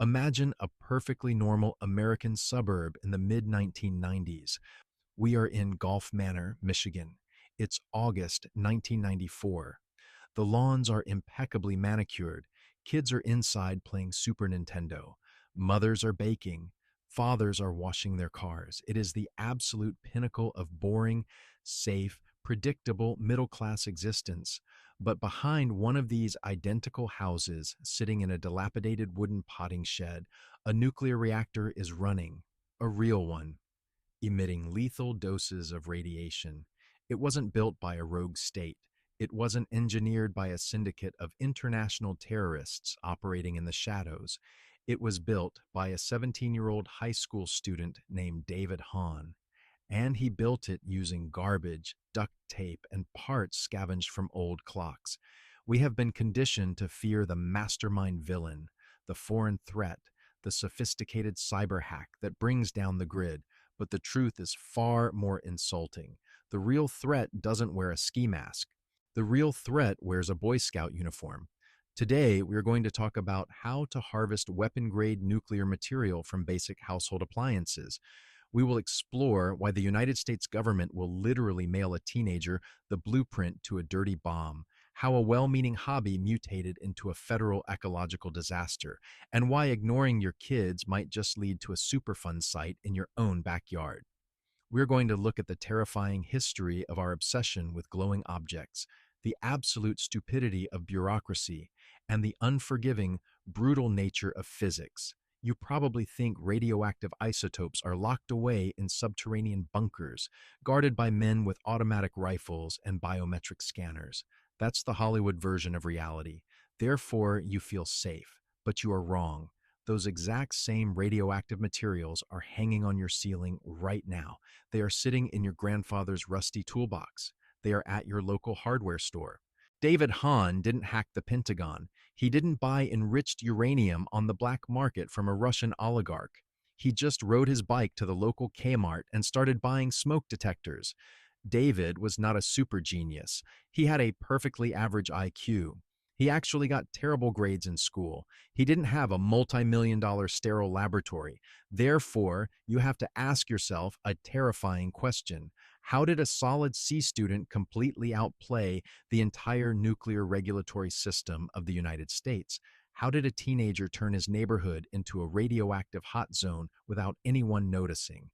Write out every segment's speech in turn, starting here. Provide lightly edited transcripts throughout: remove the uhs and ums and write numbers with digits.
Imagine a perfectly normal American suburb in the mid 1990s. We are in Gulf Manor, Michigan. It's August 1994. The lawns are impeccably manicured. Kids are inside playing Super Nintendo. Mothers are baking. Fathers are washing their cars. It is the absolute pinnacle of boring, safe, predictable middle class existence. But behind one of these identical houses, sitting in a dilapidated wooden potting shed, a nuclear reactor is running. A real one, emitting lethal doses of radiation. It wasn't built by a rogue state. It wasn't engineered by a syndicate of international terrorists operating in the shadows. It was built by a 17-year-old high school student named David Hahn. And he built it using garbage, duct tape, and parts scavenged from old clocks. We have been conditioned to fear the mastermind villain, the foreign threat, the sophisticated cyber hack that brings down the grid, but the truth is far more insulting. The real threat doesn't wear a ski mask. The real threat wears a Boy Scout uniform. Today, we are going to talk about how to harvest weapon-grade nuclear material from basic household appliances. We will explore why the United States government will literally mail a teenager the blueprint to a dirty bomb, how a well-meaning hobby mutated into a federal ecological disaster, and why ignoring your kids might just lead to a Superfund site in your own backyard. We're going to look at the terrifying history of our obsession with glowing objects, the absolute stupidity of bureaucracy, and the unforgiving, brutal nature of physics. You probably think radioactive isotopes are locked away in subterranean bunkers, guarded by men with automatic rifles and biometric scanners. That's the Hollywood version of reality. Therefore, you feel safe. But you are wrong. Those exact same radioactive materials are hanging on your ceiling right now. They are sitting in your grandfather's rusty toolbox. They are at your local hardware store. David Hahn didn't hack the Pentagon. He didn't buy enriched uranium on the black market from a Russian oligarch. He just rode his bike to the local Kmart and started buying smoke detectors. David was not a super genius. He had a perfectly average IQ. He actually got terrible grades in school. He didn't have a multi-million-dollar sterile laboratory. Therefore, you have to ask yourself a terrifying question. How did a solid C student completely outplay the entire nuclear regulatory system of the United States? How did a teenager turn his neighborhood into a radioactive hot zone without anyone noticing?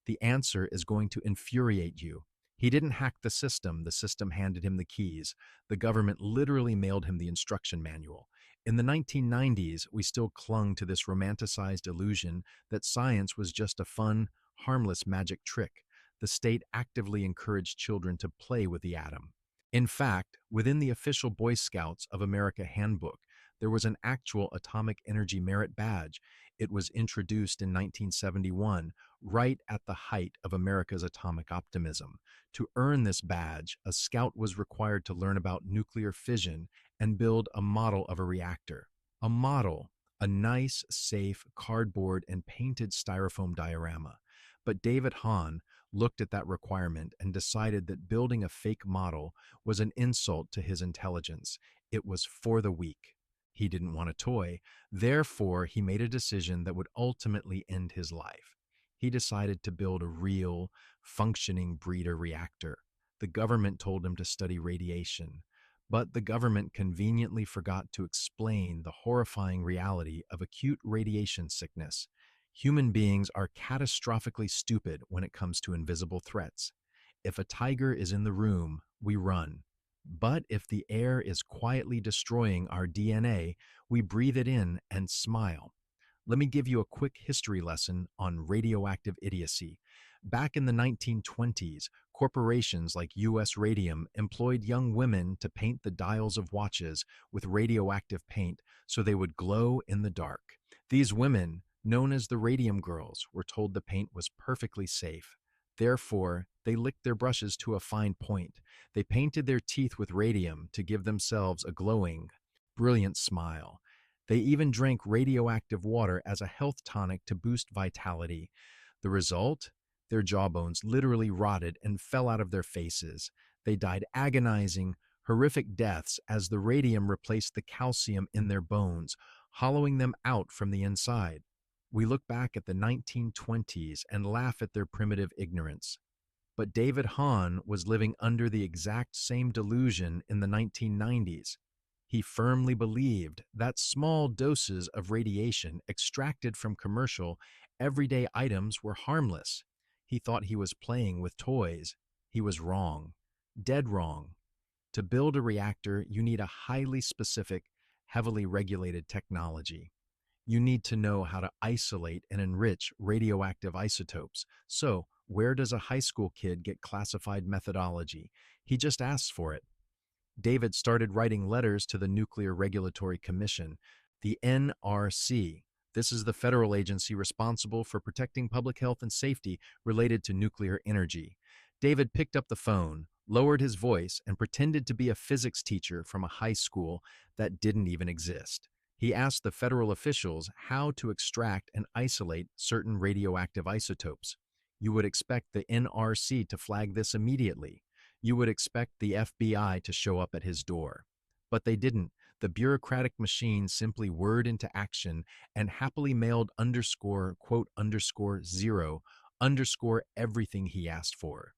The answer is going to infuriate you. He didn't hack the system handed him the keys. The government literally mailed him the instruction manual. In the 1990s, we still clung to this romanticized illusion that science was just a fun, harmless magic trick. The state actively encouraged children to play with the atom. In fact, within the official Boy Scouts of America handbook, there was an actual atomic energy merit badge. It was introduced in 1971, right at the height of America's atomic optimism. To earn this badge, a scout was required to learn about nuclear fission and build a model of a reactor. A model, a nice, safe, cardboard and painted styrofoam diorama. But David Hahn looked at that requirement and decided that building a fake model was an insult to his intelligence. It was for the weak. He didn't want a toy. Therefore, he made a decision that would ultimately end his life. He decided to build a real, functioning breeder reactor. The government told him to study radiation, but the government conveniently forgot to explain the horrifying reality of acute radiation sickness. Human beings are catastrophically stupid when it comes to invisible threats. If a tiger is in the room, we run. But if the air is quietly destroying our DNA, we breathe it in and smile. Let me give you a quick history lesson on radioactive idiocy. Back in the 1920s, corporations like US Radium employed young women to paint the dials of watches with radioactive paint so they would glow in the dark. These women, known as the Radium Girls, were told the paint was perfectly safe. Therefore, they licked their brushes to a fine point. They painted their teeth with radium to give themselves a glowing, brilliant smile. They even drank radioactive water as a health tonic to boost vitality. The result? Their jawbones literally rotted and fell out of their faces. They died agonizing, horrific deaths as the radium replaced the calcium in their bones. hollowing them out from the inside. We look back at the 1920s and laugh at their primitive ignorance. But David Hahn was living under the exact same delusion in the 1990s. He firmly believed that small doses of radiation extracted from commercial, everyday items were harmless. He thought he was playing with toys. He was wrong. Dead wrong. To build a reactor, you need a highly specific, heavily regulated technology. You need to know how to isolate and enrich radioactive isotopes. So, where does a high school kid get classified methodology? He just asks for it. David started writing letters to the Nuclear Regulatory Commission, the NRC. This is the federal agency responsible for protecting public health and safety related to nuclear energy. David picked up the phone, lowered his voice, and pretended to be a physics teacher from a high school that didn't even exist. He asked the federal officials how to extract and isolate certain radioactive isotopes. You would expect the NRC to flag this immediately. You would expect the FBI to show up at his door. But they didn't. The bureaucratic machine simply whirred into action and happily mailed underscore, quote, underscore, zero, underscore everything he asked for.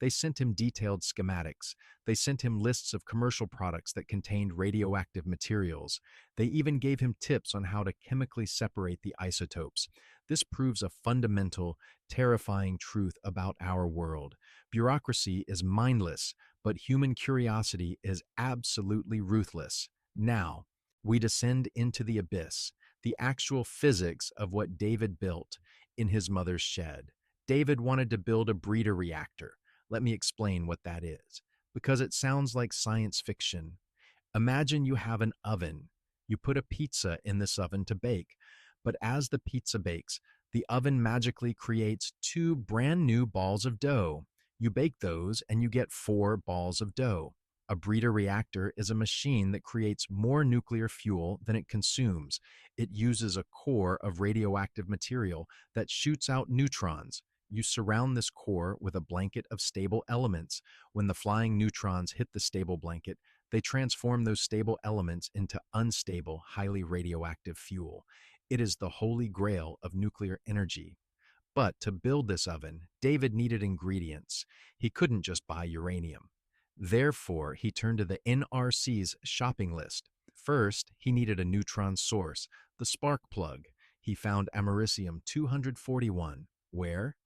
They sent him detailed schematics. They sent him lists of commercial products that contained radioactive materials. They even gave him tips on how to chemically separate the isotopes. This proves a fundamental, terrifying truth about our world. Bureaucracy is mindless, but human curiosity is absolutely ruthless. Now, we descend into the abyss, the actual physics of what David built in his mother's shed. David wanted to build a breeder reactor. Let me explain what that is, because it sounds like science fiction. Imagine you have an oven. You put a pizza in this oven to bake, but as the pizza bakes, the oven magically creates 2 brand new balls of dough. You bake those and you get 4 balls of dough. A breeder reactor is a machine that creates more nuclear fuel than it consumes. It uses a core of radioactive material that shoots out neutrons. You surround this core with a blanket of stable elements. When the flying neutrons hit the stable blanket, they transform those stable elements into unstable, highly radioactive fuel. It is the holy grail of nuclear energy. But to build this oven, David needed ingredients. He couldn't just buy uranium. Therefore, he turned to the NRC's shopping list. First, he needed a neutron source, the spark plug. He found americium 241. Where?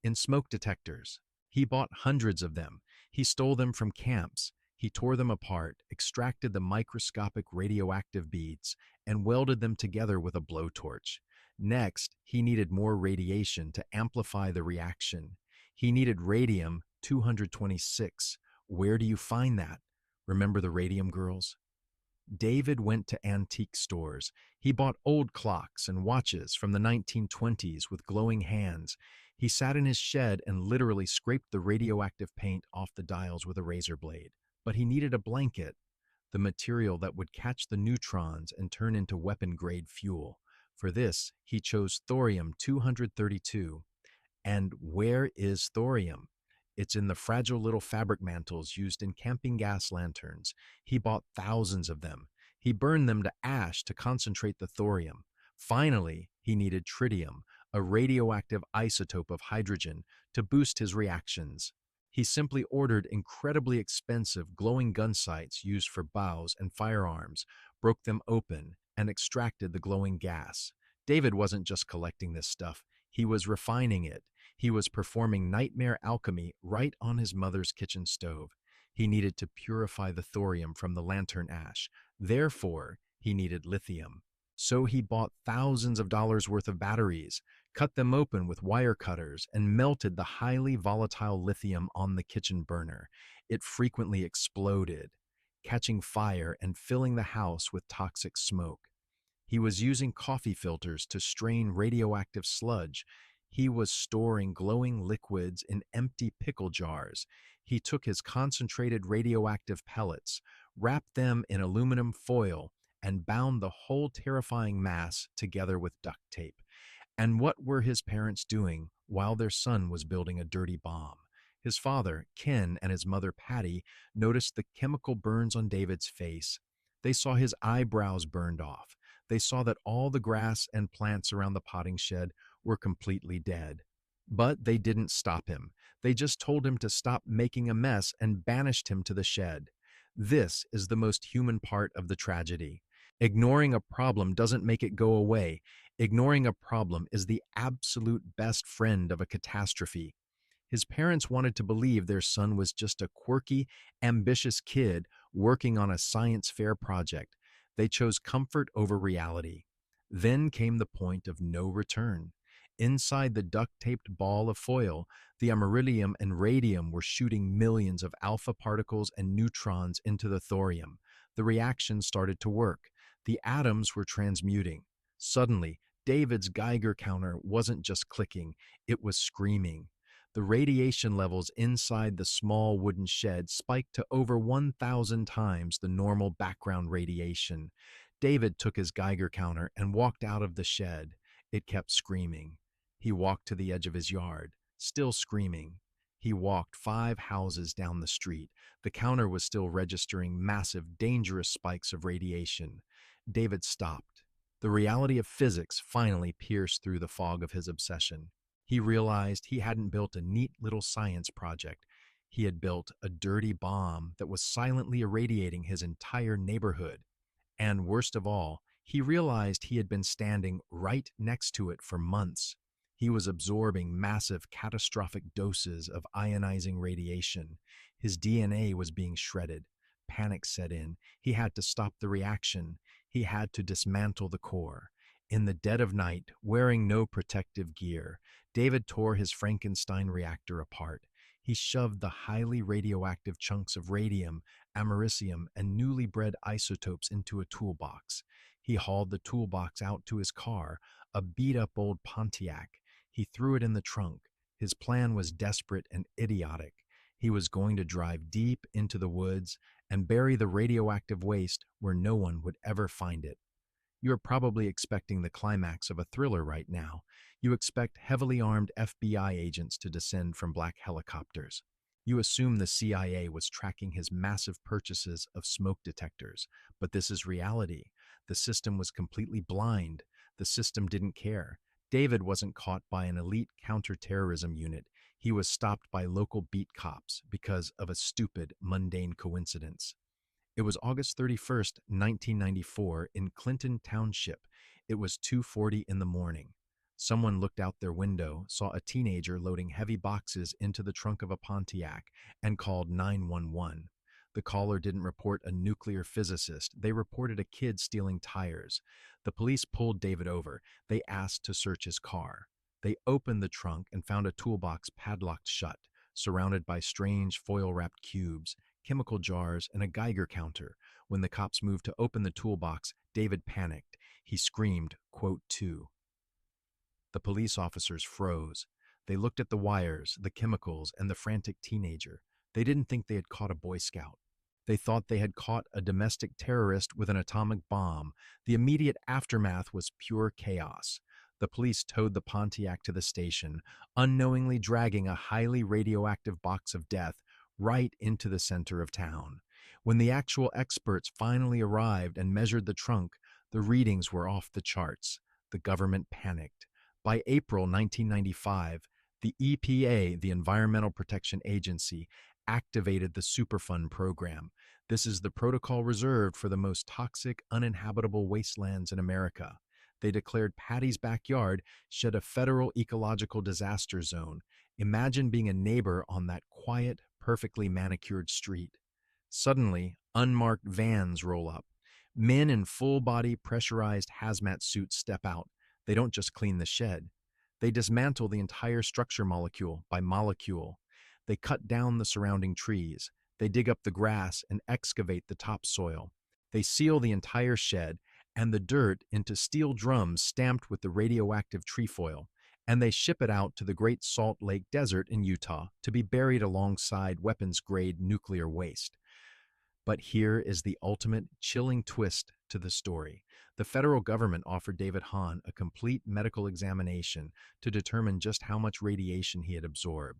In smoke detectors. He bought hundreds of them. He stole them from camps. He tore them apart, extracted the microscopic radioactive beads, and welded them together with a blowtorch. Next, he needed more radiation to amplify the reaction. He needed radium 226. Where do you find that? Remember the radium girls? David went to antique stores. He bought old clocks and watches from the 1920s with glowing hands. He sat in his shed and literally scraped the radioactive paint off the dials with a razor blade. But he needed a blanket, the material that would catch the neutrons and turn into weapon-grade fuel. For this, he chose thorium-232. And where is thorium? It's in the fragile little fabric mantles used in camping gas lanterns. He bought thousands of them. He burned them to ash to concentrate the thorium. Finally, he needed tritium, a radioactive isotope of hydrogen, to boost his reactions. He simply ordered incredibly expensive glowing gun sights used for bows and firearms, broke them open, and extracted the glowing gas. David wasn't just collecting this stuff. He was refining it. He was performing nightmare alchemy right on his mother's kitchen stove. He needed to purify the thorium from the lantern ash. Therefore, he needed lithium. So he bought thousands of dollars worth of batteries, cut them open with wire cutters, and melted the highly volatile lithium on the kitchen burner. It frequently exploded, catching fire and filling the house with toxic smoke. He was using coffee filters to strain radioactive sludge. He was storing glowing liquids in empty pickle jars. He took his concentrated radioactive pellets, wrapped them in aluminum foil, and bound the whole terrifying mass together with duct tape. And what were his parents doing while their son was building a dirty bomb? His father, Ken, and his mother, Patty, noticed the chemical burns on David's face. They saw his eyebrows burned off. They saw that all the grass and plants around the potting shed were completely dead. But they didn't stop him. They just told him to stop making a mess and banished him to the shed. This is the most human part of the tragedy. Ignoring a problem doesn't make it go away. Ignoring a problem is the absolute best friend of a catastrophe. His parents wanted to believe their son was just a quirky, ambitious kid working on a science fair project. They chose comfort over reality. Then came the point of no return. Inside the duct-taped ball of foil, the amerilium and radium were shooting millions of alpha particles and neutrons into the thorium. The reaction started to work. The atoms were transmuting. Suddenly, David's Geiger counter wasn't just clicking, it was screaming. The radiation levels inside the small wooden shed spiked to over 1,000 times the normal background radiation. David took his Geiger counter and walked out of the shed. It kept screaming. He walked to the edge of his yard, still screaming. He walked 5 houses down the street. The counter was still registering massive, dangerous spikes of radiation. David stopped. The reality of physics finally pierced through the fog of his obsession. He realized he hadn't built a neat little science project. He had built a dirty bomb that was silently irradiating his entire neighborhood. And worst of all, he realized he had been standing right next to it for months. He was absorbing massive, catastrophic doses of ionizing radiation. His DNA was being shredded. Panic set in. He had to stop the reaction. He had to dismantle the core. In the dead of night, wearing no protective gear, David tore his Frankenstein reactor apart. He shoved the highly radioactive chunks of radium, americium, and newly bred isotopes into a toolbox. He hauled the toolbox out to his car, a beat-up old Pontiac. He threw it in the trunk. His plan was desperate and idiotic. He was going to drive deep into the woods and bury the radioactive waste where no one would ever find it. You're probably expecting the climax of a thriller right now. You expect heavily armed FBI agents to descend from black helicopters. You assume the CIA was tracking his massive purchases of smoke detectors. But this is reality. The system was completely blind. The system didn't care. David wasn't caught by an elite counterterrorism unit. He was stopped by local beat cops because of a stupid, mundane coincidence. It was August 31st, 1994, in Clinton Township. It was 2:40 in the morning. Someone looked out their window, saw a teenager loading heavy boxes into the trunk of a Pontiac, and called 911. The caller didn't report a nuclear physicist. They reported a kid stealing tires. The police pulled David over. They asked to search his car. They opened the trunk and found a toolbox padlocked shut, surrounded by strange foil-wrapped cubes, chemical jars, and a Geiger counter. When the cops moved to open the toolbox, David panicked. He screamed, quote, 2. The police officers froze. They looked at the wires, the chemicals, and the frantic teenager. They didn't think they had caught a Boy Scout. They thought they had caught a domestic terrorist with an atomic bomb. The immediate aftermath was pure chaos. The police towed the Pontiac to the station, unknowingly dragging a highly radioactive box of death right into the center of town. When the actual experts finally arrived and measured the trunk, the readings were off the charts. The government panicked. By April 1995, the EPA, the Environmental Protection Agency, activated the Superfund program. This is the protocol reserved for the most toxic, uninhabitable wastelands in America. They declared Patty's backyard shed a federal ecological disaster zone. Imagine being a neighbor on that quiet, perfectly manicured street. Suddenly, unmarked vans roll up. Men in full-body pressurized hazmat suits step out. They don't just clean the shed. They dismantle the entire structure molecule by molecule. They cut down the surrounding trees. They dig up the grass and excavate the topsoil. They seal the entire shed and the dirt into steel drums stamped with the radioactive trefoil, and they ship it out to the Great Salt Lake Desert in Utah to be buried alongside weapons-grade nuclear waste. But here is the ultimate chilling twist to the story. The federal government offered David Hahn a complete medical examination to determine just how much radiation he had absorbed.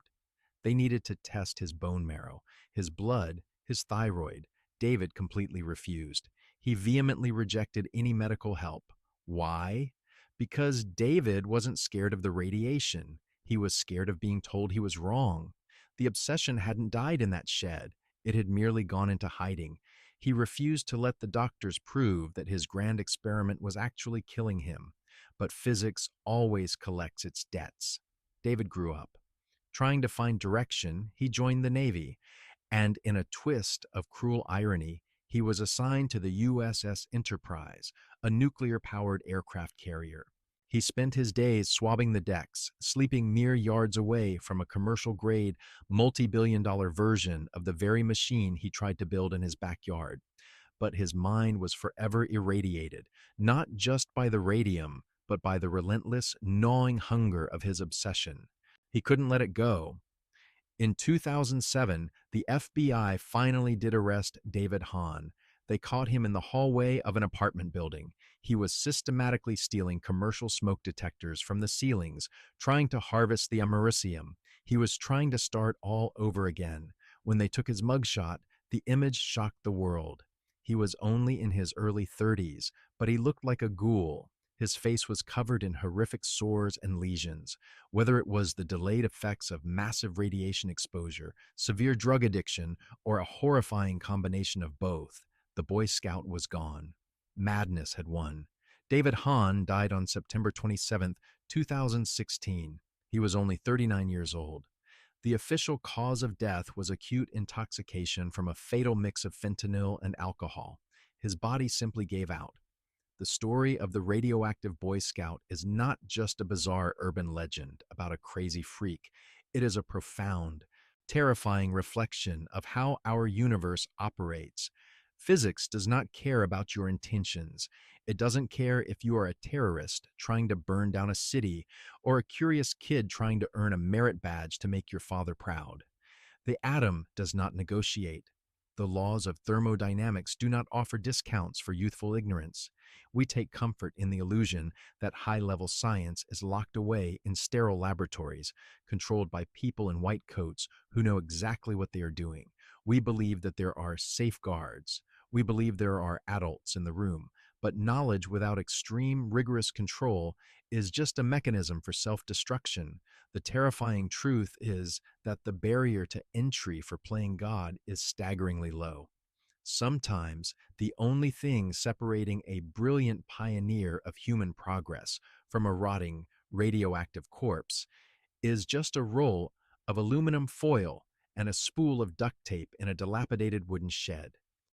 They needed to test his bone marrow, his blood, his thyroid. David completely refused. He vehemently rejected any medical help. Why? Because David wasn't scared of the radiation. He was scared of being told he was wrong. The obsession hadn't died in that shed, it had merely gone into hiding. He refused to let the doctors prove that his grand experiment was actually killing him. But physics always collects its debts. David grew up. Trying to find direction, he joined the Navy, and in a twist of cruel irony, he was assigned to the USS Enterprise, a nuclear powered aircraft carrier. He spent his days swabbing the decks, sleeping mere yards away from a commercial grade, multi billion dollar version of the very machine he tried to build in his backyard. But his mind was forever irradiated, not just by the radium, but by the relentless, gnawing hunger of his obsession. He couldn't let it go. In 2007, the FBI finally did arrest David Hahn. They caught him in the hallway of an apartment building. He was systematically stealing commercial smoke detectors from the ceilings, trying to harvest the americium. He was trying to start all over again. When they took his mugshot, the image shocked the world. He was only in his early 30s, but he looked like a ghoul. His face was covered in horrific sores and lesions. Whether it was the delayed effects of massive radiation exposure, severe drug addiction, or a horrifying combination of both, the Boy Scout was gone. Madness had won. David Hahn died on September 27, 2016. He was only 39 years old. The official cause of death was acute intoxication from a fatal mix of fentanyl and alcohol. His body simply gave out. The story of the radioactive Boy Scout is not just a bizarre urban legend about a crazy freak. It is a profound, terrifying reflection of how our universe operates. Physics does not care about your intentions. It doesn't care if you are a terrorist trying to burn down a city or a curious kid trying to earn a merit badge to make your father proud. The atom does not negotiate. The laws of thermodynamics do not offer discounts for youthful ignorance. We take comfort in the illusion that high-level science is locked away in sterile laboratories, controlled by people in white coats who know exactly what they are doing. We believe that there are safeguards. We believe there are adults in the room. But knowledge without extreme, rigorous control is just a mechanism for self-destruction. The terrifying truth is that the barrier to entry for playing God is staggeringly low. Sometimes the only thing separating a brilliant pioneer of human progress from a rotting, radioactive corpse is just a roll of aluminum foil and a spool of duct tape in a dilapidated wooden shed.